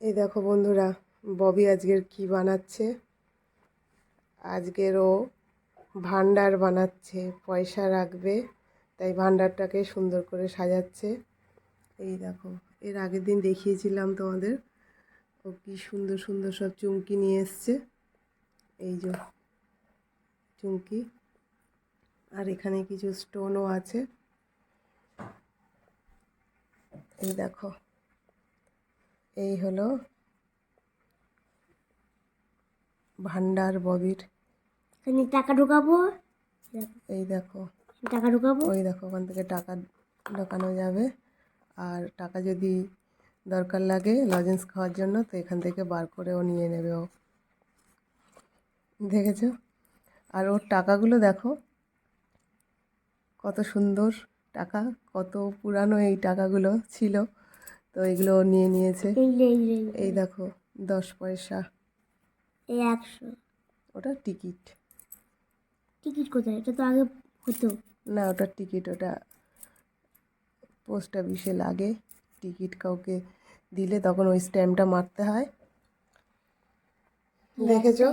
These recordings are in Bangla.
এই দেখো বন্ধুরা, ববি আজকের কি বানাচ্ছে। আজকের ও ভান্ডার বানাচ্ছে, পয়সা রাখবে, তাই ভান্ডারটাকে সুন্দর করে সাজাচ্ছে। এই দেখো, এর আগের দিন দেখিয়েছিলাম তোমাদের, ও কি সুন্দর সুন্দর সব চুমকি নিয়ে এসছে। এই যে চুমকি, আর এখানে কিছু স্টোনও আছে। এই দেখো, এই হলো ভান্ডার ববির। এখানে টাকা ঢোকাবো। এই দেখো, টাকা ঢোকাবো। ওই দেখো, ওখান থেকে টাকা ঢোকানো যাবে। আর টাকা যদি দরকার লাগে লজেন্স খাওয়ার জন্য, তো এখান থেকে বার করেও নিয়ে নেবে ও। দেখেছো? আর ওর টাকাগুলো দেখো কত সুন্দর টাকা, কত পুরানো এই টাকাগুলো ছিল, তো এগুলো ও নিয়ে নিয়েছে। এই দেখো 10 পয়সা, এই 100। ওটা টিকিট। টিকিট কোথায়? এটা তো আগে হতো না, ওটা টিকিট, ওটা পোস্ট অফিসে লাগে। টিকিট কাউকে দিলে তখন ওই স্ট্যাম্পটা মারতে হয়। দেখেছো?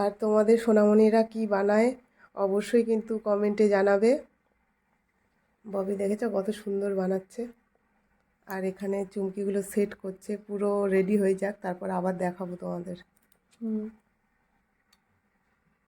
আর তোমাদের সোনামণিরা কি বানায় অবশ্যই কিন্তু কমেন্টে জানাবে। ববি দেখেছো কত সুন্দর বানাচ্ছে। আর এখানে চুমকিগুলো সেট করছে, পুরো রেডি হয়ে যাক, তারপর আবার দেখাবো তোমাদের।